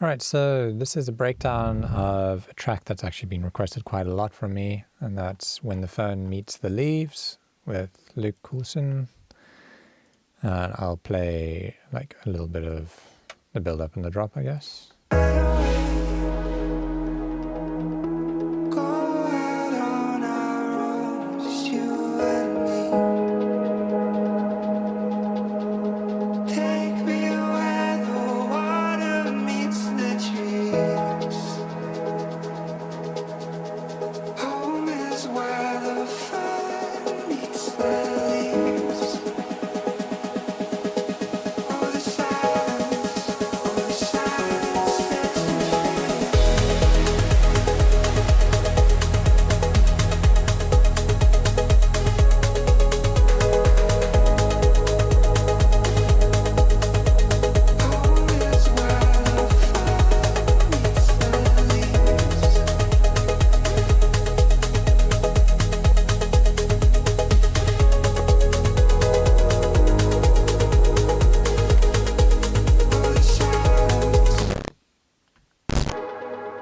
Alright, so this is a breakdown of a track that's actually been requested quite a lot from me, and that's When the Fern Meets the Leaves with Luke Coulson. And I'll play like a little bit of the build up and the drop, I guess.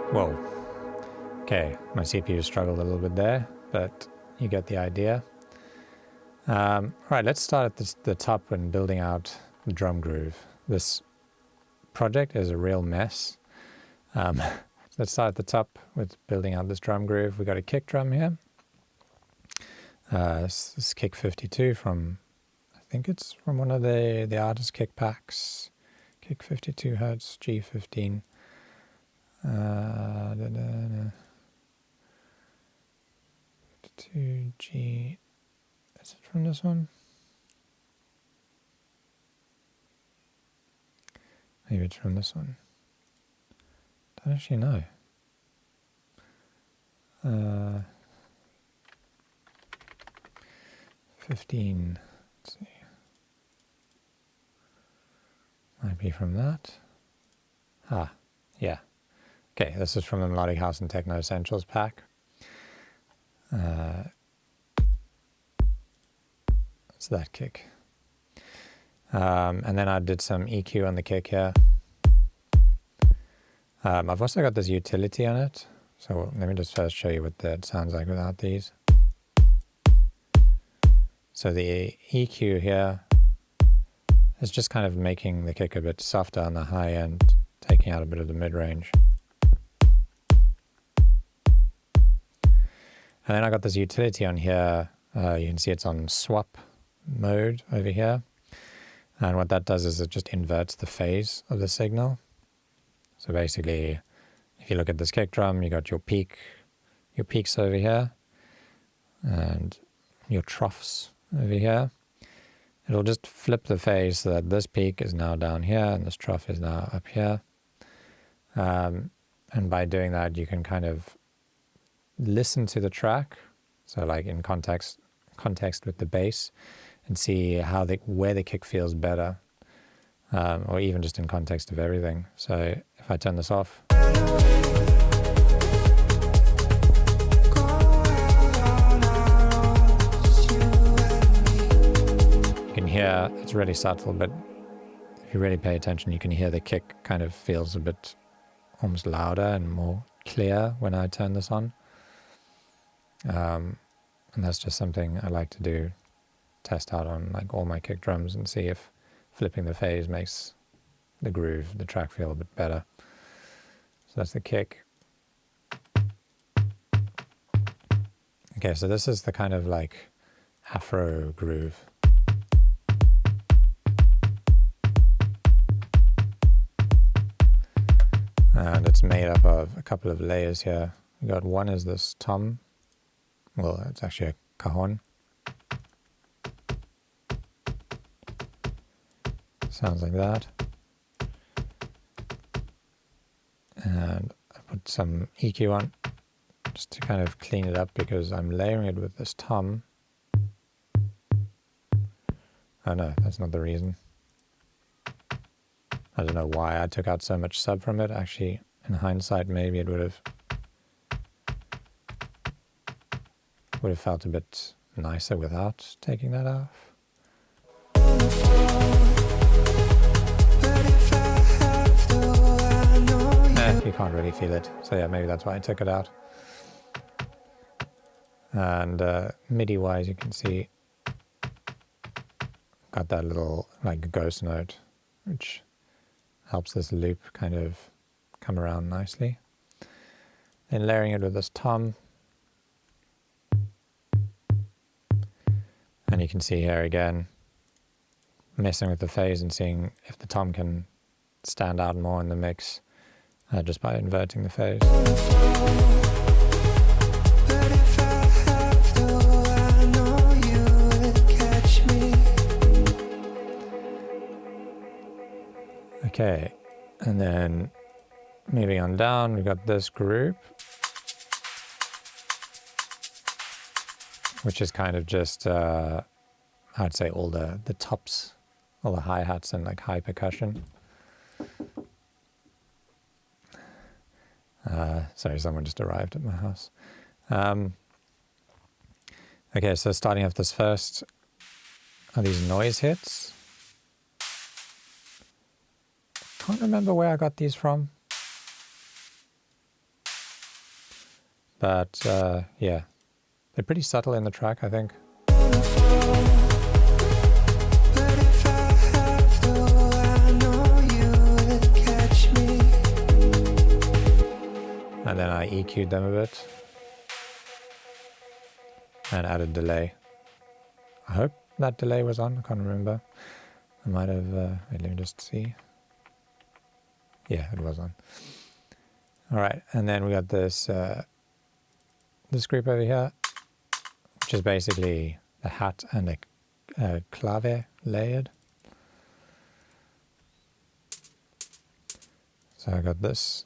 Whoa. Okay, my CPU struggled a little bit there, but you get the idea. Right, let's start at the top and building out the drum groove. This project is a real mess. Let's start at the top with building out this drum groove. We got a kick drum here. This is kick 52 from, I think it's from one of the artist kick packs. Kick 52 Hertz G15. 52G. Is it from this one? Maybe it's from this one. Don't actually know. 15. Let's see. Might be from that. Ah, yeah. Okay, this is from the Melodic House and Techno Essentials pack. It's that kick. And then I did some EQ on the kick here. I've also got this utility on it. So let me just first show you what that sounds like without these. So the EQ here is just kind of making the kick a bit softer on the high end, taking out a bit of the mid-range. And then I got this utility on here. You can see it's on swap mode over here. And what that does is it just inverts the phase of the signal. So basically, if you look at this kick drum, you got your peaks over here and your troughs over here. It'll just flip the phase so that this peak is now down here and this trough is now up here. And by doing that, you can kind of listen to the track, so like in context with the bass, and see where the kick feels better, or even just in context of everything. So if I turn this off, you can hear it's really subtle, but if you really pay attention, you can hear the kick kind of feels a bit almost louder and more clear when I turn this on. And that's just something I like to do, test out on like all my kick drums and see if flipping the phase makes the groove, the track feel a bit better. So that's the kick. Okay, so this is the kind of like Afro groove. And it's made up of a couple of layers here. We got one is this tom. Well, it's actually a cajon. Sounds like that. And I put some EQ on just to kind of clean it up because I'm layering it with this tom. Oh no, that's not the reason. I don't know why I took out so much sub from it. Actually, in hindsight, maybe it would have felt a bit nicer without taking that off. But if I have to, I know really feel it. So yeah, maybe that's why I took it out. And MIDI wise, you can see got that little like ghost note, which helps this loop kind of come around nicely. Then layering it with this tom. And you can see here again, messing with the phase and seeing if the tom can stand out more in the mix just by inverting the phase. Okay, and then moving on down, we've got this group, which is kind of just, I'd say all the tops, all the hi-hats and like high percussion. Sorry, someone just arrived at my house. Okay, so starting off this first are these noise hits. Can't remember where I got these from. But yeah, they're pretty subtle in the track, I think. And then I EQ'd them a bit and added delay. I hope that delay was on, I can't remember. I might have, wait, let me just see. Yeah, it was on. All right, and then we got this this group over here, which is basically the hat and a clave layered. So I got this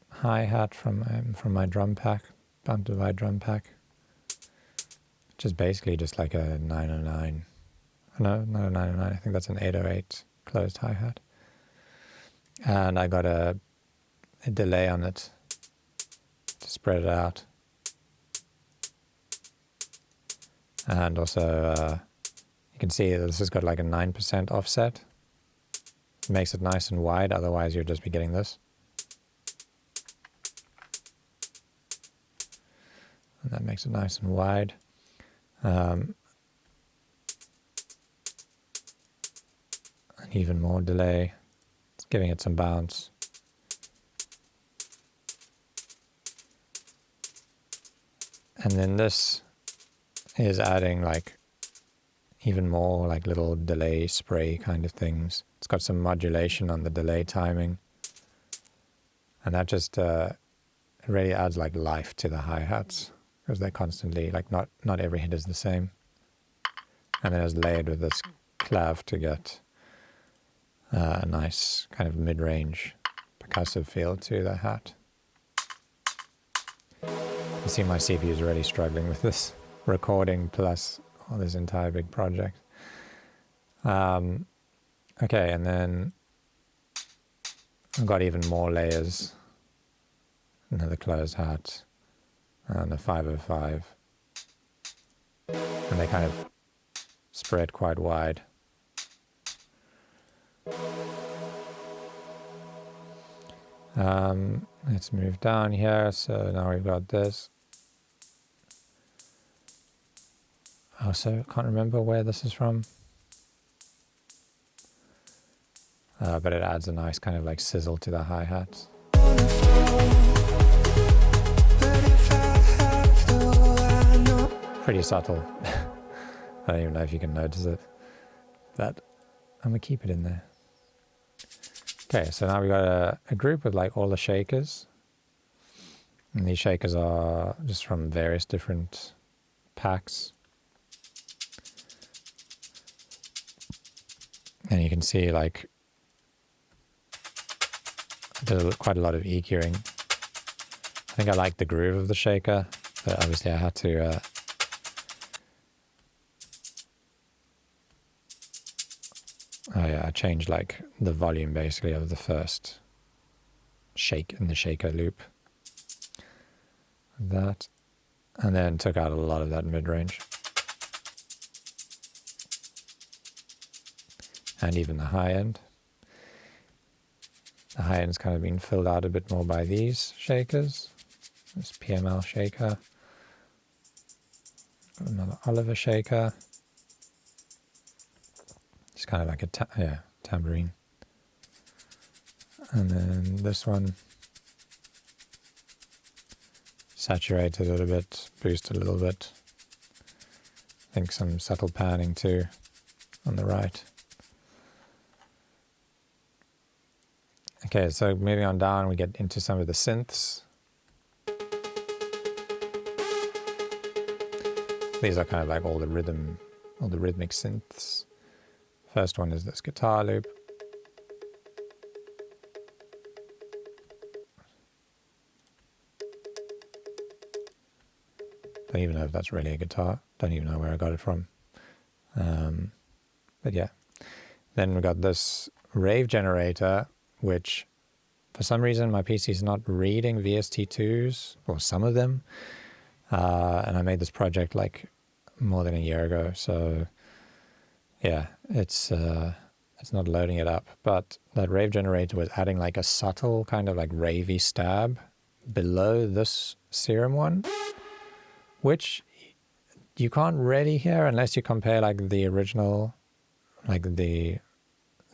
hi-hat from my drum pack, Bound to Divide drum pack, which is basically just like a 909. No, not a 909, I think that's an 808 closed hi-hat. And I got a delay on it to spread it out. And also, you can see this has got like a 9% offset. It makes it nice and wide, otherwise you'll just be getting this. And that makes it nice and wide. And even more delay. It's giving it some bounce. And then this is adding like even more like little delay spray kind of things. It's got some modulation on the delay timing. And that just it really adds like life to the hi-hats, because they're constantly like not every hit is the same. And then it's layered with this clav to get a nice kind of mid-range percussive feel to the hat. You see my CPU is already struggling with this recording plus this entire big project. Okay, and then I've got even more layers. Another closed hat and a 505. And they kind of spread quite wide. Let's move down here. So now we've got this. Also, can't remember where this is from. But it adds a nice kind of like sizzle to the hi-hats. Pretty subtle. I don't even know if you can notice it. But I'm gonna keep it in there. Okay, so now we got a group with like all the shakers. And these shakers are just from various different packs. And you can see like there's quite a lot of EQing. I think I like the groove of the shaker, but obviously I had to I changed like the volume basically of the first shake in the shaker loop. That, and then took out a lot of that mid-range. And even the high end. The high end's kind of been filled out a bit more by these shakers. This PML shaker. Got another Oliver shaker. It's kind of like a tambourine. And then this one. Saturate a little bit, boost a little bit. I think some subtle panning too on the right. Okay, so moving on down, we get into some of the synths. These are kind of like all the rhythmic synths. First one is this guitar loop. Don't even know if that's really a guitar. Don't even know where I got it from. But yeah. Then we got this rave generator, which for some reason my PC is not reading VST2s, or some of them. And I made this project like more than a year ago. So yeah, it's not loading it up. But that rave generator was adding like a subtle kind of like ravey stab below this serum one, which you can't really hear unless you compare like the original, like the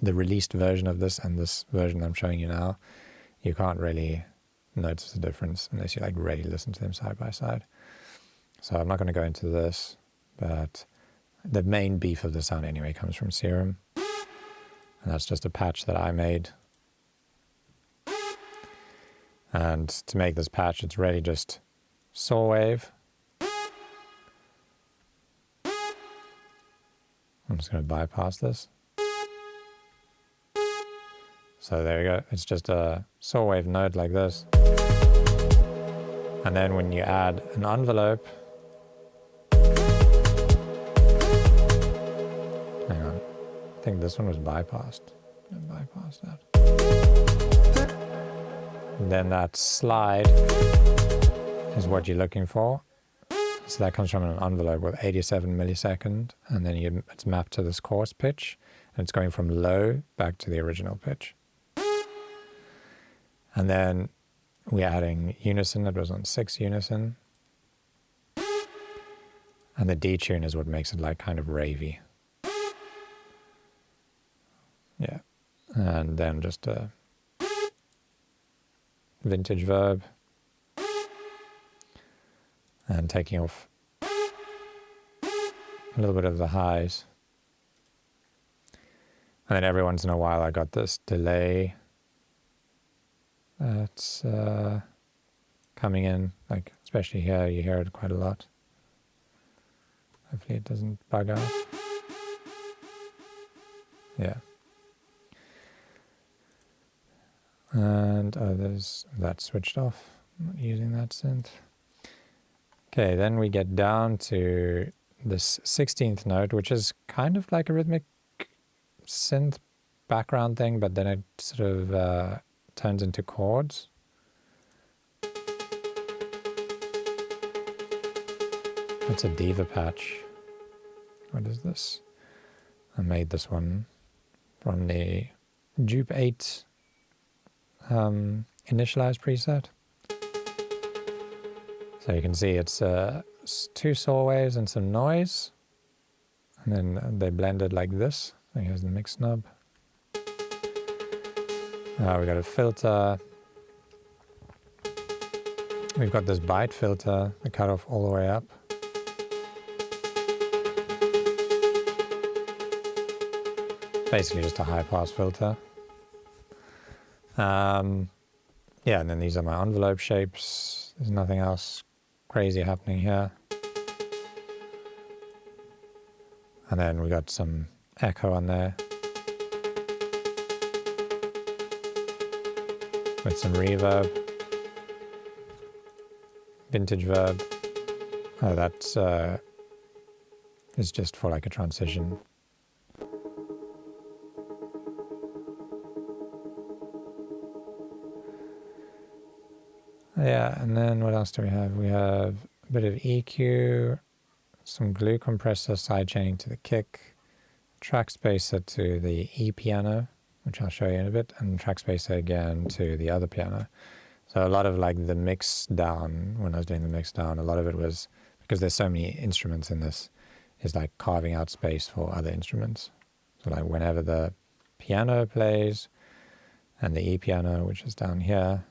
released version of this and this version I'm showing you now. You can't really notice the difference unless you like really listen to them side by side. So I'm not going to go into this, but the main beef of the sound anyway comes from Serum. And that's just a patch that I made. And to make this patch, it's really just saw wave. I'm just going to bypass this. So there we go. It's just a saw wave note like this. And then when you add an envelope, hang on, I think this one was bypassed. Bypass that. And then that slide is what you're looking for. So that comes from an envelope with 87 millisecond, and then it's mapped to this coarse pitch, and it's going from low back to the original pitch. And then we're adding unison. It was on 6 unison. And the detune is what makes it like kind of ravey. Yeah. And then just a vintage verb. And taking off a little bit of the highs. And then every once in a while I got this delay that's coming in, like especially here, you hear it quite a lot. Hopefully it doesn't bug out. Yeah. And there's that switched off. I'm not using that synth. Okay, then we get down to this 16th note, which is kind of like a rhythmic synth background thing, but then it sort of turns into chords. That's a diva patch. What is this? I made this one from the Dupe 8 initialized preset. So you can see it's 2 saw waves and some noise, and then they blended like this. So here's the mix knob. We got a filter. We've got this bite filter, the cutoff all the way up. Basically just a high pass filter. Yeah, and then these are my envelope shapes. There's nothing else crazy happening here. And then we got some echo on there with some reverb. Vintage verb. Oh, that's is just for like a transition. Yeah, and then what else do we have? We have a bit of EQ, some glue compressor sidechaining to the kick, track spacer to the E piano, which I'll show you in a bit, and track spacer again to the other piano. So a lot of like the mix down, when I was doing the mix down, a lot of it was, because there's so many instruments in this, is like carving out space for other instruments. So like whenever the piano plays and the E piano, which is down here,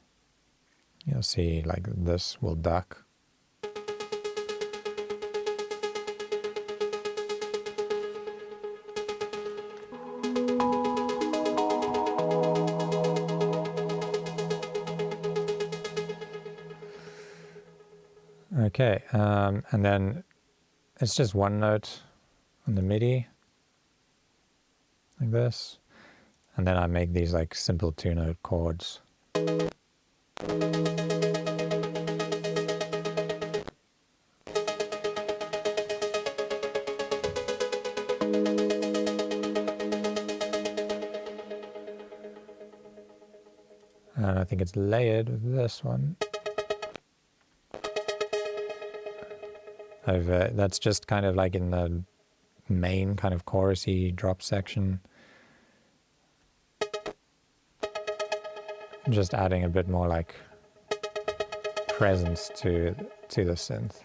you'll see like this will duck. Okay, and then it's just one note on the MIDI, like this, and then I make these like simple 2-note chords. And I think it's layered with this one. That's just kind of like in the main kind of chorusy drop section. Just adding a bit more like presence to the synth.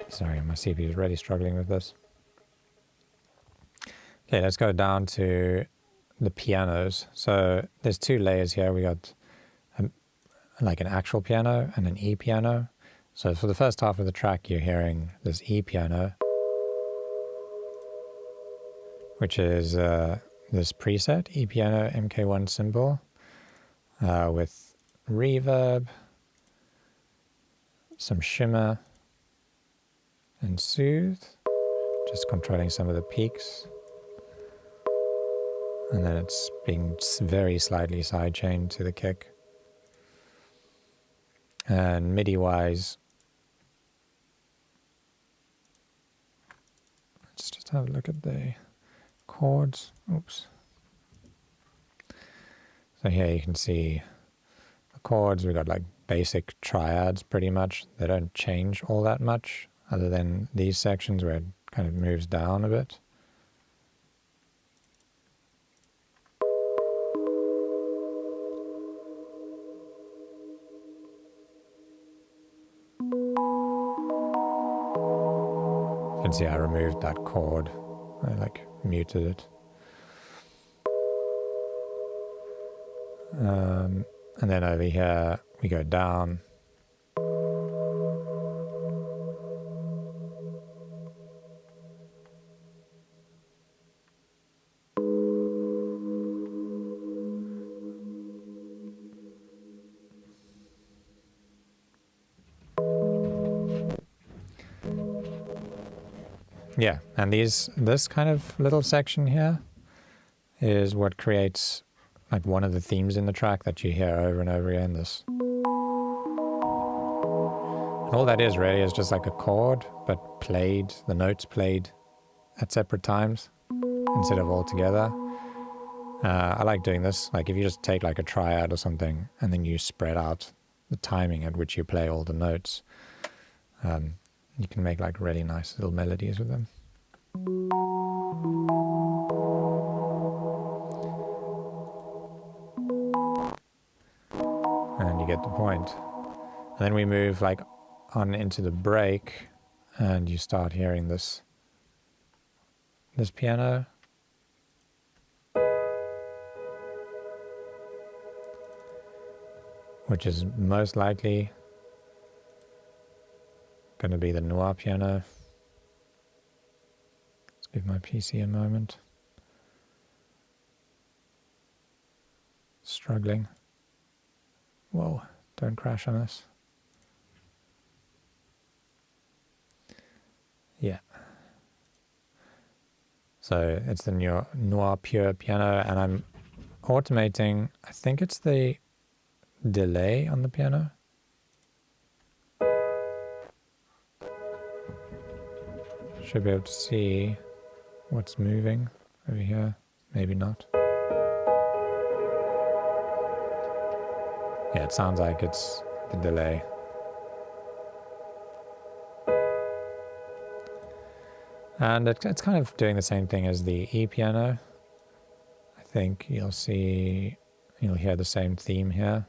Sorry, my CPU is really struggling with this. Okay, let's go down to the pianos. So there's 2 layers here. We got like an actual piano and an E piano. So for the first half of the track, you're hearing this E piano, which is this preset, E piano MK1 symbol, with reverb, some shimmer, and soothe, just controlling some of the peaks. And then it's being very slightly sidechained to the kick. And MIDI-wise, let's just have a look at the chords. Oops. So here you can see the chords. We've got like basic triads pretty much. They don't change all that much other than these sections where it kind of moves down a bit. You can see I removed that chord. I like muted it. And then over here we go down. Yeah, and this kind of little section here is what creates like one of the themes in the track that you hear over and over again. This, and all that is really is just like a chord, but played, the notes played at separate times instead of all together. I like doing this. Like if you just take like a triad or something and then you spread out the timing at which you play all the notes, you can make like really nice little melodies with them. And you get the point. And then we move like on into the break and you start hearing this piano. Which is most likely going to be the noir piano. Let's give my PC a moment. Struggling. Whoa, don't crash on us. Yeah. So it's the noir pure piano, and I'm automating, I think it's the delay on the piano. Should be able to see what's moving over here. Maybe not. Yeah, it sounds like it's the delay. And it's kind of doing the same thing as the E piano. I think you'll hear the same theme here.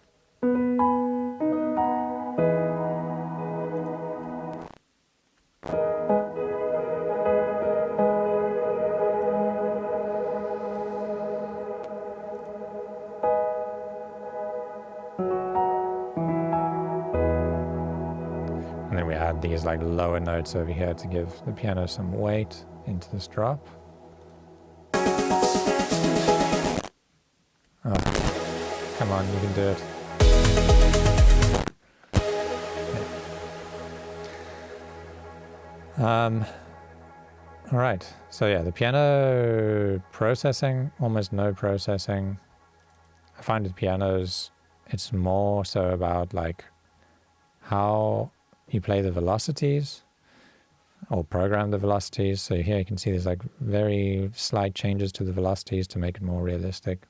And then we add these like lower notes over here to give the piano some weight into this drop. Oh, come on, you can do it. All right, so yeah, the piano processing, almost no processing. I find with pianos, it's more so about like how you play the velocities or program the velocities. So here you can see there's like very slight changes to the velocities to make it more realistic.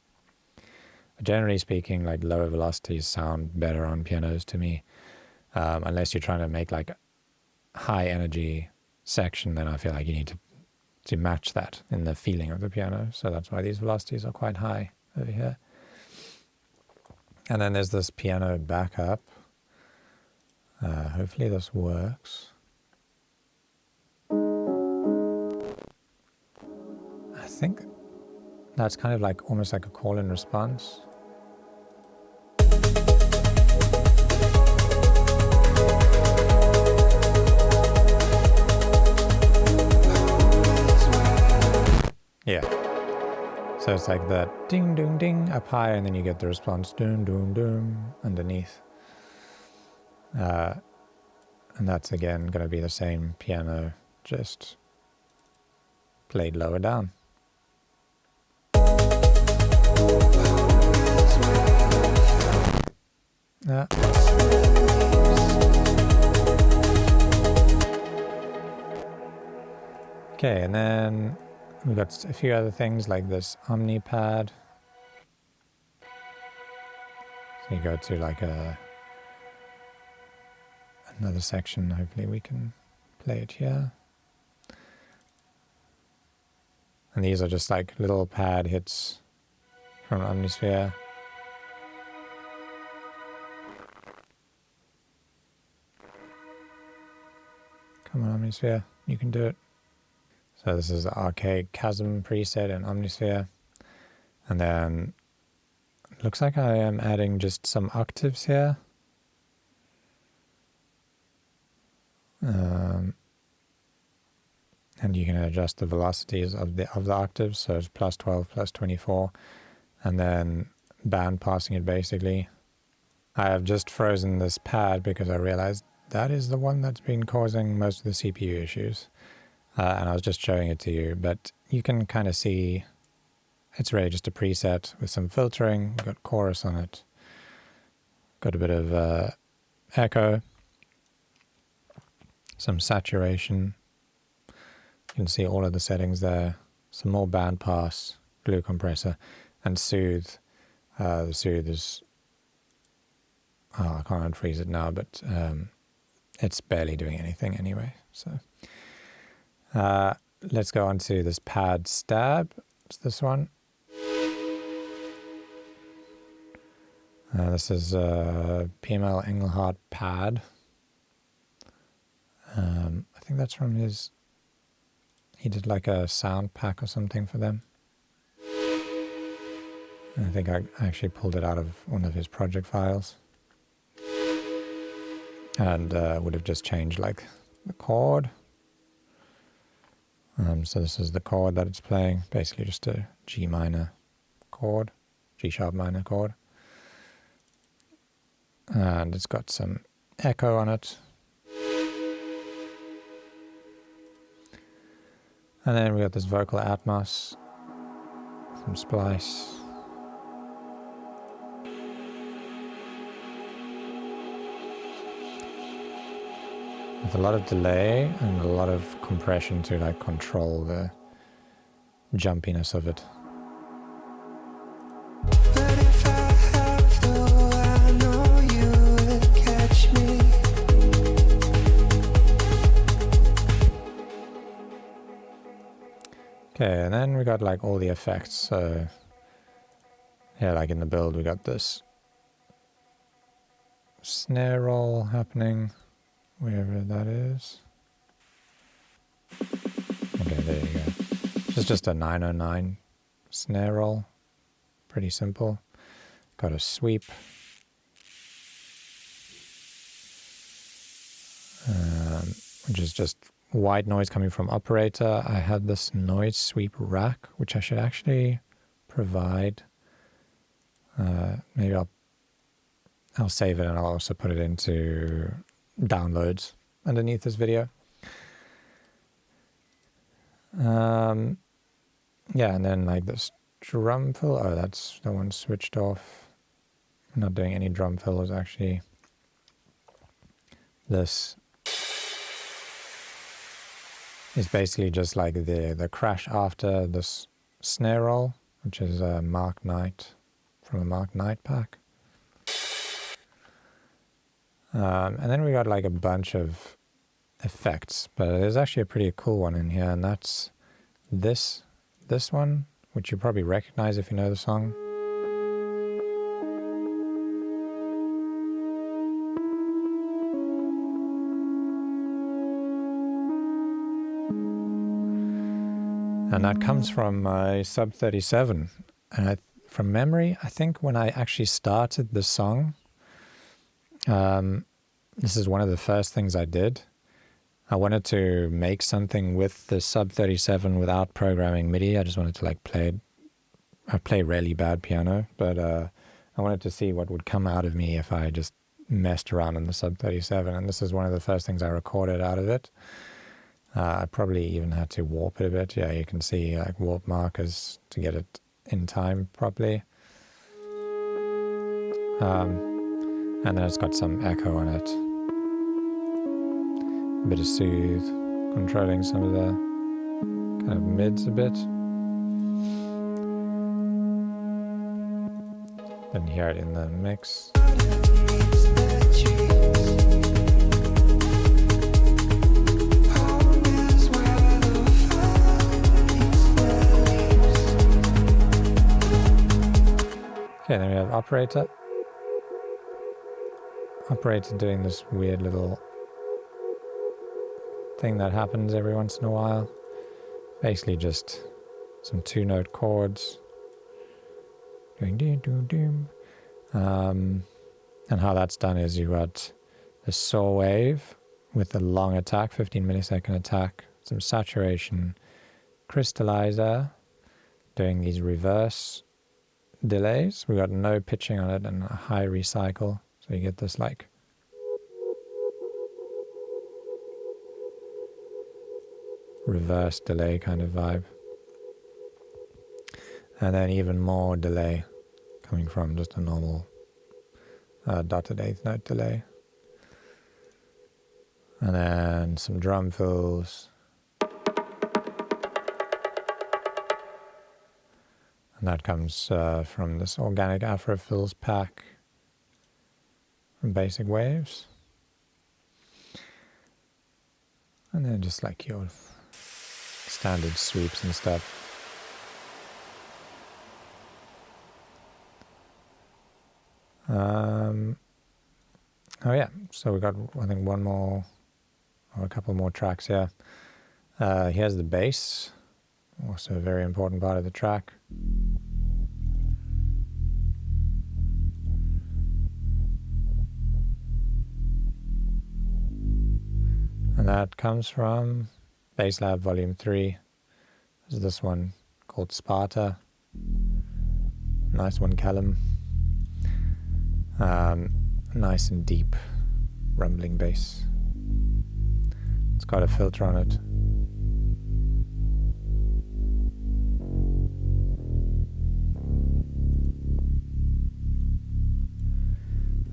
But generally speaking, like lower velocities sound better on pianos to me, unless you're trying to make like high energy section, then I feel like you need to match that in the feeling of the piano. So that's why these velocities are quite high over here. And then there's this piano backup. Hopefully this works. I think that's kind of like almost like a call and response. Yeah. So it's like that ding, ding, ding up high, and then you get the response doom, doom, doom underneath. And that's again going to be the same piano, just played lower down. Yeah. Okay, and then we've got a few other things like this Omni pad. So you go to like another section, hopefully we can play it here. And these are just like little pad hits from Omnisphere. Come on, Omnisphere, you can do it. So this is the Archaic Chasm preset in Omnisphere. And then it looks like I am adding just some octaves here. And you can adjust the velocities of the octaves, so it's plus 12, plus 24, and then band passing it basically. I have just frozen this pad because I realized that is the one that's been causing most of the CPU issues. And I was just showing it to you, but you can kind of see it's really just a preset with some filtering. We've got chorus on it, got a bit of echo, some saturation. You can see all of the settings there, some more band pass, glue compressor, and soothe. The soothe is, I can't unfreeze it now, but it's barely doing anything anyway. So let's go on to this pad stab. It's this one. This is PML Engelhardt pad. I think that's from his, he did like a sound pack or something for them. And I think I actually pulled it out of one of his project files. And would have just changed like the chord. So this is the chord that it's playing, basically just a G minor chord, G sharp minor chord. And it's got some echo on it. And then we got this vocal atmos, some splice. With a lot of delay and a lot of compression to like control the jumpiness of it. Okay, and then we got like all the effects. So yeah, like in the build we got this snare roll happening, wherever that is. Okay, there you go. It's just a 909 snare roll. Pretty simple. Got a sweep. Which is just white noise coming from operator. I had this noise sweep rack, which I should actually provide. Maybe I'll save it and I'll also put it into downloads underneath this video. Yeah, and then like this drum fill. Oh, that's the one switched off. I'm not doing any drum fills actually. This is basically just like the crash after this snare roll, which is a Mark Knight from a Mark Knight pack. And then we got like a bunch of effects, but there's actually a pretty cool one in here, and that's this one, which you probably recognize if you know the song. And that comes from my Sub 37. And from memory, I think when I actually started the song, this is one of the first things I did. I wanted to make something with the Sub 37 without programming MIDI. I just wanted to like play it. I play really bad piano, but I wanted to see what would come out of me if I just messed around in the Sub 37. And this is one of the first things I recorded out of it. I probably even had to warp it a bit. Yeah, you can see like warp markers to get it in time properly. And then it's got some echo on it. A bit of soothe, controlling some of the kind of mids a bit. Then hear it in the mix. Okay, then we have operator. Operator doing this weird little thing that happens every once in a while. Basically just some 2-note chords. Doing doom doom doom. And how that's done is you got the saw wave with a long attack, 15 millisecond attack, some saturation, crystallizer, doing these reverse delays. We got no pitching on it and a high recycle, so you get this like reverse delay kind of vibe, and then even more delay coming from just a normal dotted 8th note delay, and then some drum fills. And that comes from this organic Afro Fills pack from Basic Waves. And then just like your standard sweeps and stuff. Oh yeah, so we got I think one more or a couple more tracks here. Here's the bass, also a very important part of the track. And that comes from Bass Lab Volume 3. There's this one called Sparta. Nice one, Callum. Nice and deep rumbling bass. It's got a filter on it.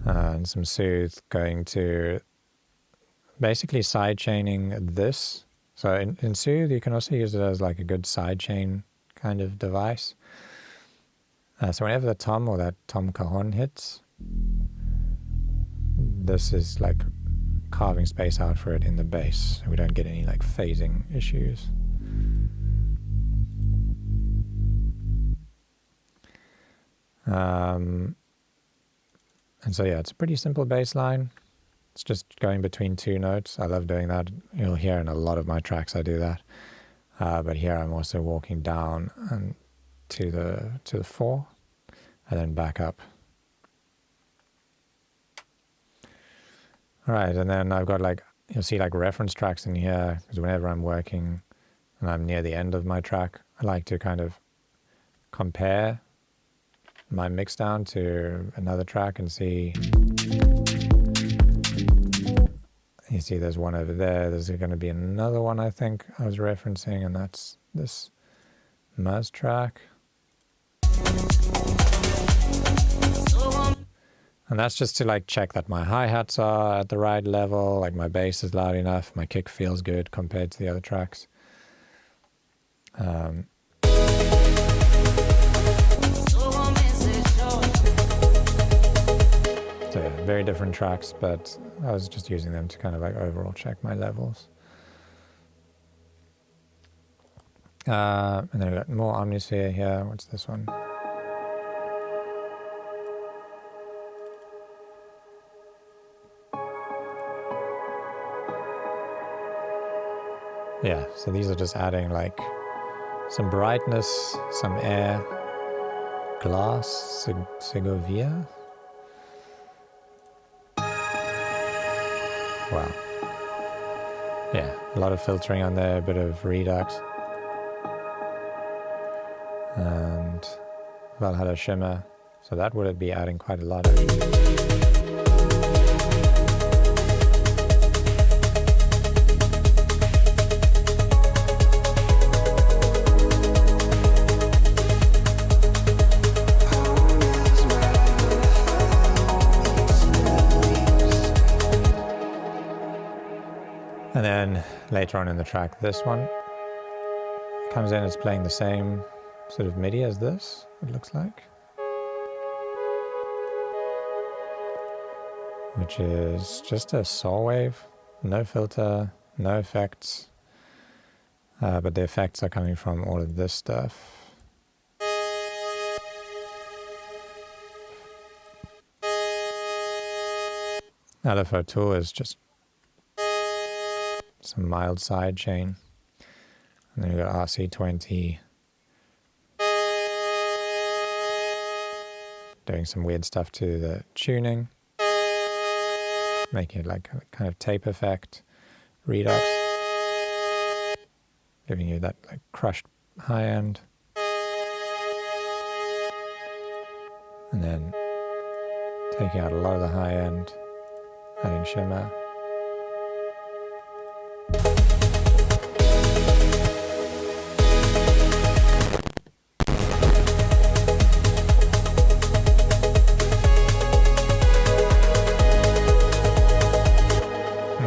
And some soothe going to basically side chaining this. So in soothe you can also use it as like a good sidechain kind of device. So whenever the tom or that tom cajon hits, this is like carving space out for it in the bass, so we don't get any like phasing issues. And so yeah, it's a pretty simple bass line. It's just going between two notes. I love doing that. You'll hear in a lot of my tracks I do that. But here I'm also walking down and to the 4 and then back up. All right, and then I've got like, you'll see like reference tracks in here, because whenever I'm working and I'm near the end of my track, I like to kind of compare my mix down to another track and see. You see there's one over there. There's going to be another one I think I was referencing, and that's this Muzz track. And that's just to like check that my hi-hats are at the right level, like my bass is loud enough, my kick feels good compared to the other tracks. So yeah, very different tracks, but I was just using them to kind of like overall check my levels. And then we've got more Omnisphere here. What's this one? Yeah, so these are just adding like some brightness, some air, glass, Segovia. Wow. Yeah, a lot of filtering on there, a bit of redux. And Valhalla Shimmer. So that would be adding quite a lot actually. And then later on in the track, this one comes in, it's playing the same sort of MIDI as this, it looks like. Which is just a saw wave, no filter, no effects. But the effects are coming from all of this stuff. LFO tool is just some mild side chain, and then we've got RC20 doing some weird stuff to the tuning, making it like a kind of tape effect, redux, giving you that like crushed high end, and then taking out a lot of the high end, adding shimmer.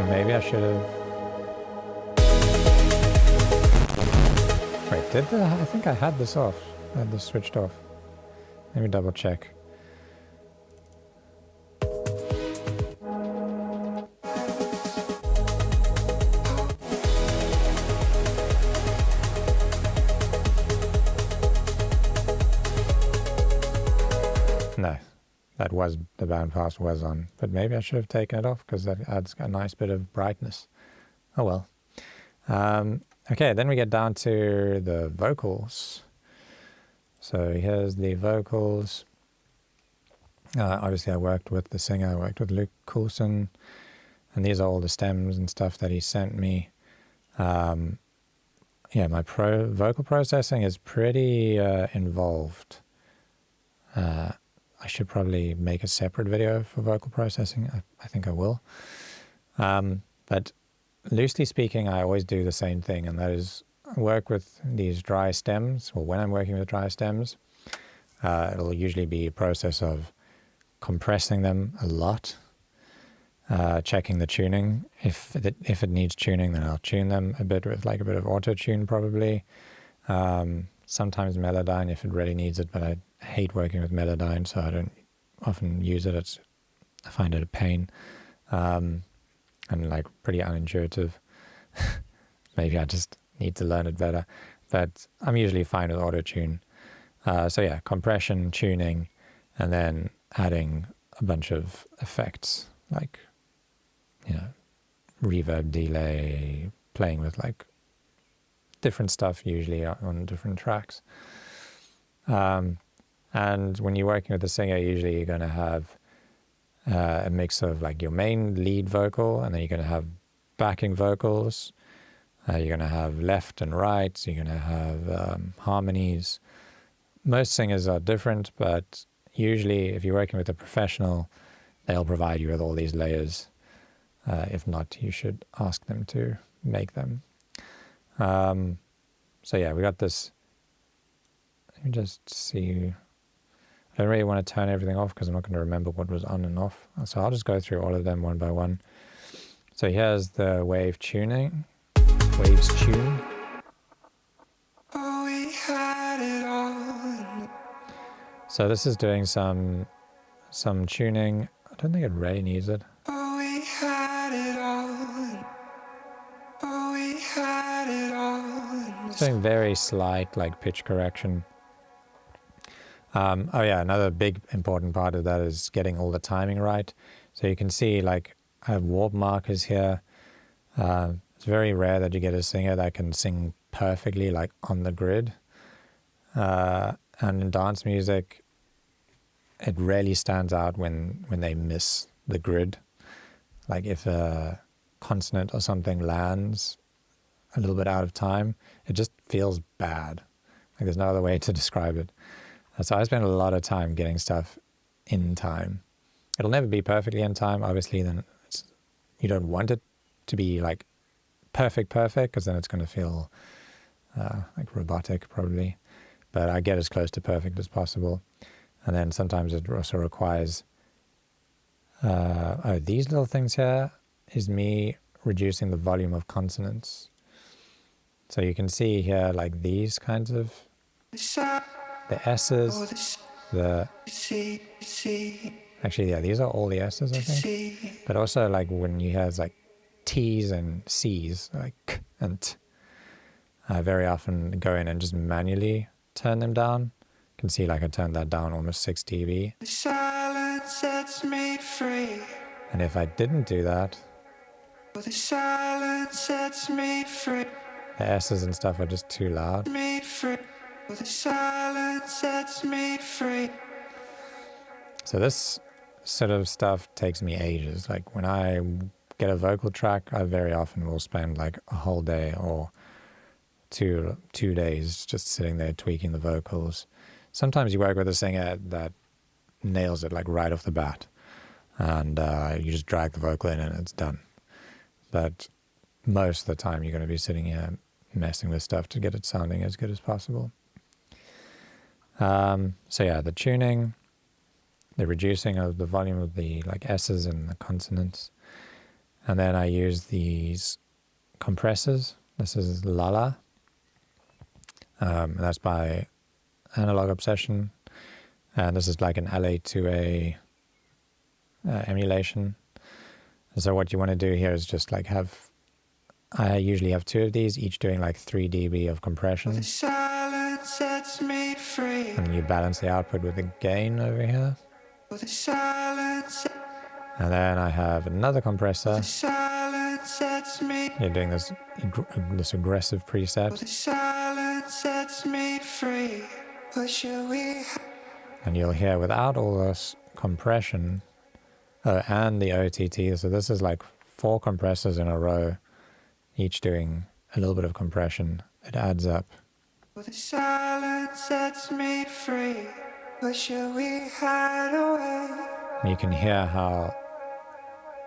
Maybe I should have... Wait, I think I had this off. I had this switched off. Let me double check. No. That was, the bandpass was on, but maybe I should have taken it off because that adds a nice bit of brightness. Oh well. Okay, then we get down to the vocals. So here's the vocals. Obviously I worked with the singer, I worked with Luke Coulson, and these are all the stems and stuff that he sent me. Yeah, my vocal processing is pretty involved. I should probably make a separate video for vocal processing. I think I will. But loosely speaking, I always do the same thing, and that is work with these dry stems, or when I'm working with dry stems, it'll usually be a process of compressing them a lot, checking the tuning. If it needs tuning, then I'll tune them a bit with like a bit of auto-tune probably. Sometimes Melodyne if it really needs it, but I hate working with Melodyne, so I don't often use it. I find it a pain, and like pretty unintuitive. Maybe I just need to learn it better, but I'm usually fine with auto-tune. So yeah, compression, tuning, and then adding a bunch of effects like, you know, reverb, delay, playing with like different stuff usually on different tracks. And when you're working with a singer, usually you're going to have a mix of like your main lead vocal, and then you're going to have backing vocals. You're going to have left and right. You're going to have harmonies. Most singers are different, but usually if you're working with a professional, they'll provide you with all these layers. If not, you should ask them to make them. So yeah, we got this. Let me just see. I don't really want to turn everything off because I'm not going to remember what was on and off. So I'll just go through all of them one by one. So here's the wave tuning. Waves tune. Oh, we had it all. So this is doing some tuning. I don't think it really needs it. Oh, we had it all. Oh, we had it all. It's doing very slight like pitch correction. Oh yeah, another big important part of that is getting all the timing right. So you can see like I have warp markers here. It's very rare that you get a singer that can sing perfectly like on the grid. And in dance music, it rarely stands out when they miss the grid. Like if a consonant or something lands a little bit out of time, it just feels bad. Like there's no other way to describe it. So I spend a lot of time getting stuff in time. It'll never be perfectly in time, obviously. Then you don't want it to be like perfect, because then it's going to feel like robotic probably. But I get as close to perfect as possible. And then sometimes it also requires, these little things here is me reducing the volume of consonants. So you can see here like these kinds of, the S's, actually, yeah, these are all the S's, I think. But also like when you have like T's and C's, like K and T, I very often go in and just manually turn them down. You can see like I turned that down almost 6 dB. The silence sets me free. And if I didn't do that, The silence sets me free. the S's and stuff are just too loud. Me free. The silence sets me free. So this sort of stuff takes me ages. Like when I get a vocal track, I very often will spend like a whole day or two days just sitting there tweaking the vocals. Sometimes you work with a singer that nails it like right off the bat, and you just drag the vocal in and it's done. But most of the time you're going to be sitting here messing with stuff to get it sounding as good as possible. So yeah, the tuning, the reducing of the volume of the like S's and the consonants. And then I use these compressors. This is Lala. That's by Analog Obsession. And this is like an LA2A emulation. And so what you want to do here is just like I usually have 2 of these, each doing like 3 dB of compression. The silence sets me free. And you balance the output with the gain over here. The silence. And then I have another compressor. The silence sets me. You're doing this aggressive preset. The silence sets me free. What should we? And you'll hear without all this compression, and the OTT. So this is like 4 compressors in a row, each doing a little bit of compression. It adds up. The silence sets me free. What should we hide away? And you can hear how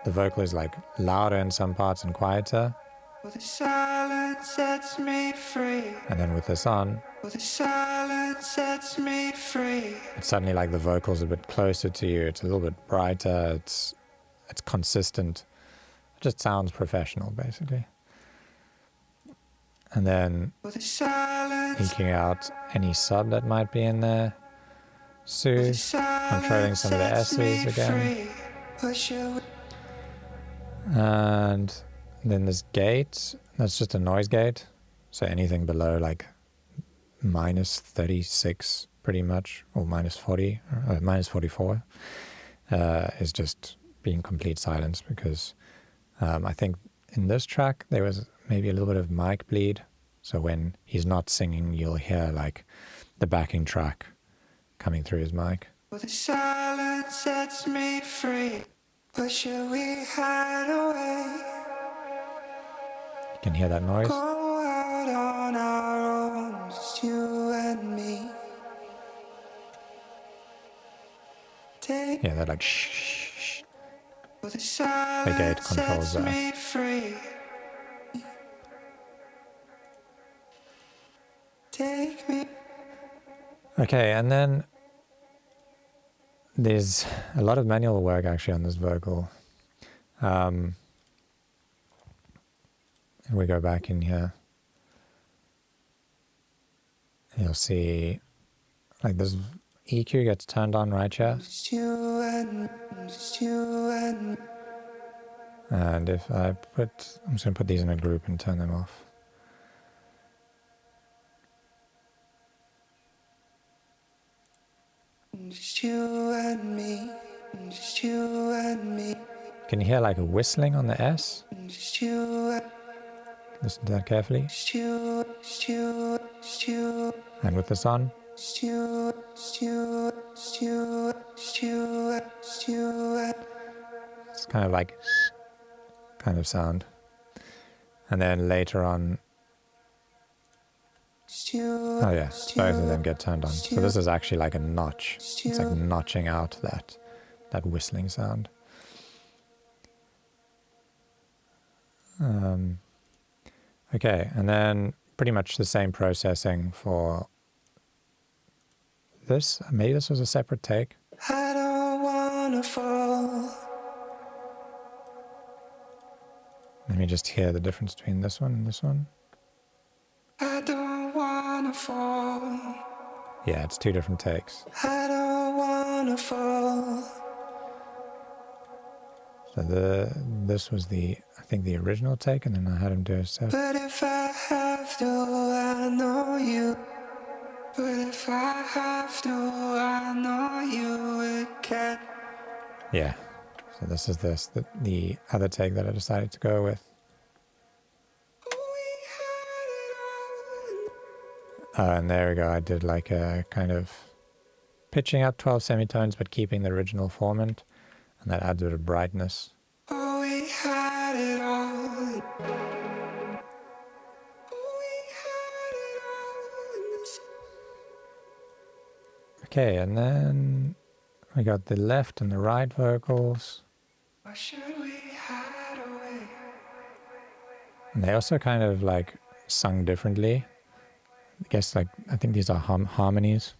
the vocal is like louder in some parts and quieter. The silence sets me free. And then with this on, The silence sets me free. it's suddenly like the vocal's a bit closer to you. It's a little bit brighter. It's consistent. It just sounds professional, basically. And then The silence. eking out any sub that might be in there. Soothe. Controlling some of the S's again. And then this gate, that's just a noise gate. So anything below like minus 36 pretty much, or minus 40, minus 44, is just being complete silence, because I think in this track there was maybe a little bit of mic bleed. So when he's not singing, you'll hear like the backing track coming through his mic. Well, the silence sets me free. But should we hide away? You can hear that noise. Go out on our own, just you and me. Take Yeah, that like shh. well, the The silence gate controls sets that. me free. Take me. Okay, and then there's a lot of manual work actually on this vocal. If we go back in here, you'll see like this EQ gets turned on right here. Just you and me. And if I I'm just going to put these in a group and turn them off. Just you and me. Just you and me. Can you hear like a whistling on the S? Just you. Listen to that carefully. Just you. Just you. Just you. And with this on, Just you. Just you. Just you. Just you. Just you. it's kind of like kind of sound. And then later on, oh yeah, both of them get turned on. So this is actually like a notch. It's like notching out that whistling sound. Okay, and then pretty much the same processing for this. Maybe this was a separate take. I don't wanna fall. Let me just hear the difference between this one and this one. I don't wanna fall. Yeah, it's two different takes. I don't wanna fall. So this was I think the original take, and then I had him do a set. But if I have to, I know you. But if I have to, I know you would get. Yeah. So this is the other take that I decided to go with. And there we go. I did like a kind of pitching up 12 semitones, but keeping the original formant, and that adds a bit of brightness. Oh, we had it all. Okay, and then we got the left and the right vocals. Or should we hide away? And they also kind of like sung differently. I guess like, I think these are harmonies.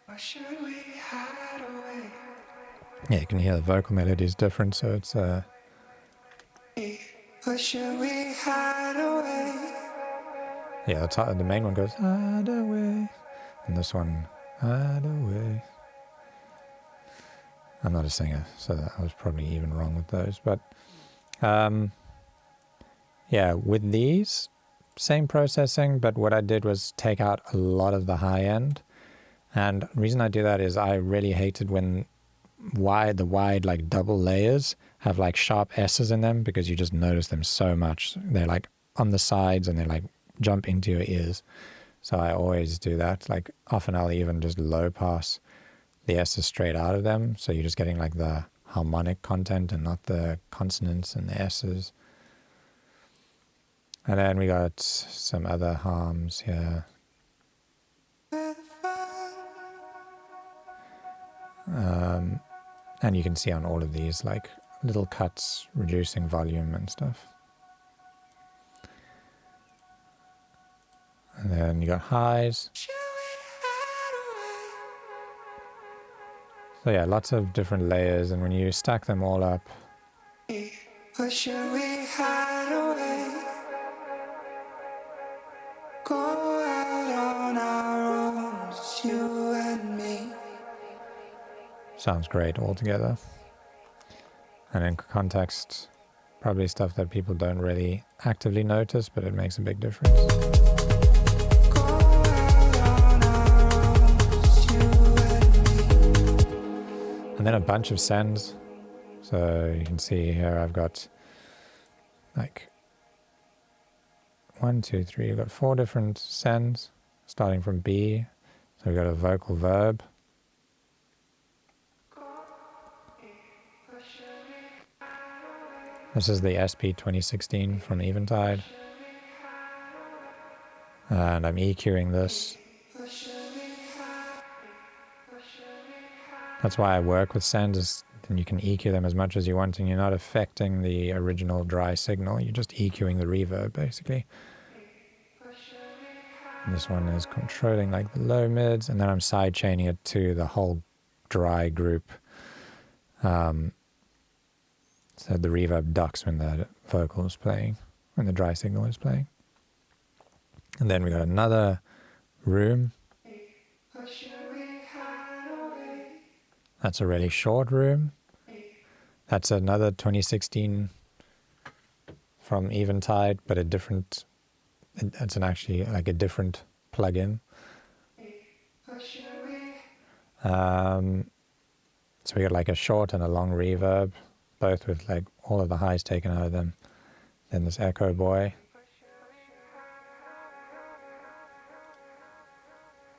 Or should we hide away? Yeah, you can hear the vocal melody is different, so it's Or should we hide away? yeah, the main one goes hide away, and this one hide away. I'm not a singer, so I was probably even wrong with those, but yeah, with these, same processing, but what I did was take out a lot of the high end. And the reason I do that is I really hated when the wide like double layers have like sharp S's in them, because you just notice them so much. They're like on the sides and they like jump into your ears. So I always do that. Like often I'll even just low pass the S's straight out of them. So you're just getting like the harmonic content and not the consonants and the S's. And then we got some other harms here. And you can see on all of these like little cuts reducing volume and stuff. And then you got highs. So yeah, lots of different layers, and when you stack them all up, Or should we hide away? Go out on our own, just you and me. sounds great all together. And in context, probably stuff that people don't really actively notice, but it makes a big difference. Go out on our own, just you And then a bunch of sends. So you can see here I've got like 1, 2, 3, I've got 4 different sends starting from B. So we've got a vocal verb. This is the SP 2016 from Eventide. And I'm EQing this. That's why I work with sends, is then you can EQ them as much as you want and you're not affecting the original dry signal. You're just EQing the reverb basically. And this one is controlling like the low mids, and then I'm side chaining it to the whole dry group. So the reverb ducks when the vocal is playing, when the dry signal is playing. And then we got another room. That's a really short room. That's another 2016 from Eventide, but a different, it's actually like a different plugin. So we got like a short and a long reverb, both with like all of the highs taken out of them. Then this echo boy.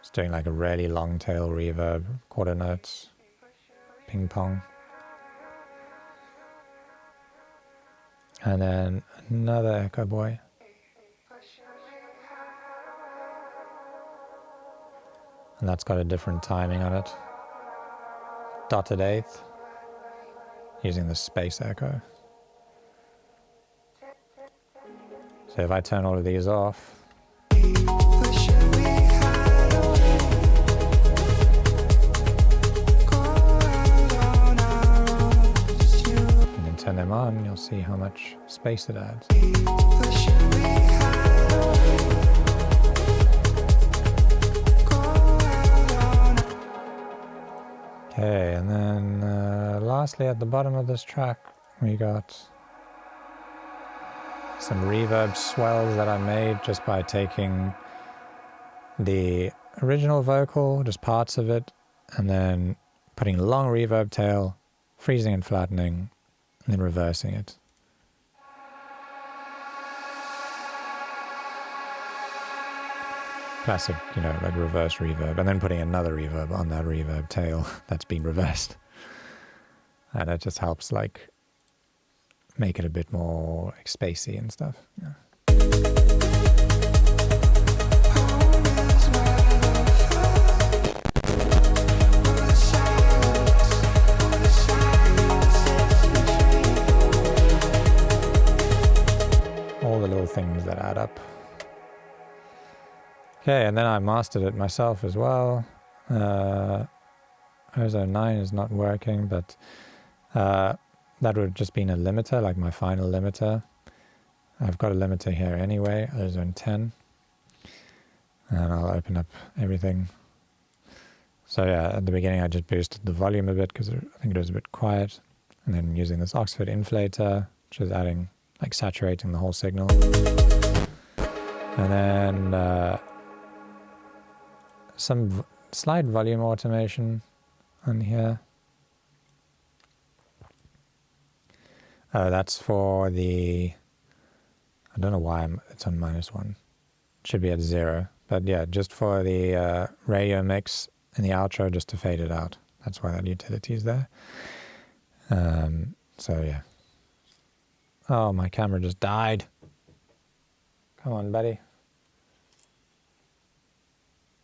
It's doing like a really long tail reverb, quarter notes, ping pong. And then another echo boy. And that's got a different timing on it. Dotted eighth, using the space echo. So if I turn all of these off, turn them on, you'll see how much space it adds. Okay, and then lastly at the bottom of this track we got some reverb swells that I made just by taking the original vocal, just parts of it, and then putting a long reverb tail, freezing and flattening, and then reversing it. Classic, you know, like reverse reverb, and then putting another reverb on that reverb tail that's been reversed. And it just helps like make it a bit more like spacey and stuff. Yeah. All the little things that add up. Okay, and then I mastered it myself as well. Ozone 9 is not working, but that would have just been a limiter, like my final limiter. I've got a limiter here anyway, Ozone 10. And I'll open up everything. So yeah, at the beginning I just boosted the volume a bit because I think it was a bit quiet. And then using this Oxford inflator, which is adding, like saturating the whole signal. And then some slight volume automation on here. That's for the, I don't know why it's on -1. It should be at 0. But yeah, just for the radio mix and the outro, just to fade it out. That's why that utility is there. So yeah. Oh, my camera just died. Come on, buddy.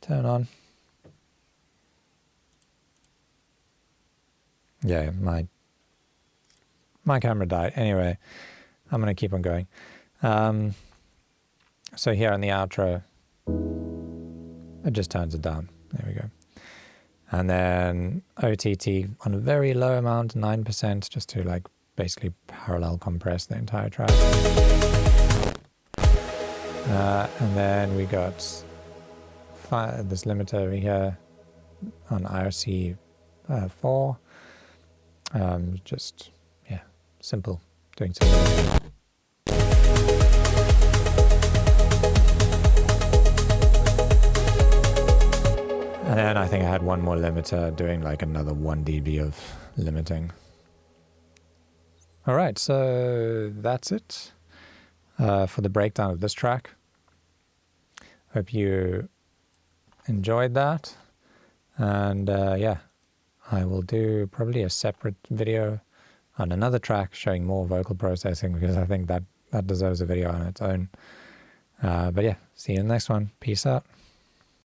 Turn on. Yeah, my camera died. Anyway, I'm going to keep on going. So here on the outro, it just turns it down. There we go. And then OTT on a very low amount, 9%, just to like basically parallel compress the entire track. And then we got this limiter over here on IRC 4. Just, yeah, simple, doing something. And then I think I had one more limiter doing like another 1 dB of limiting. All right, so that's it for the breakdown of this track. Hope you enjoyed that. And yeah, I will do probably a separate video on another track showing more vocal processing, because I think that deserves a video on its own. But yeah, see you in the next one. Peace out.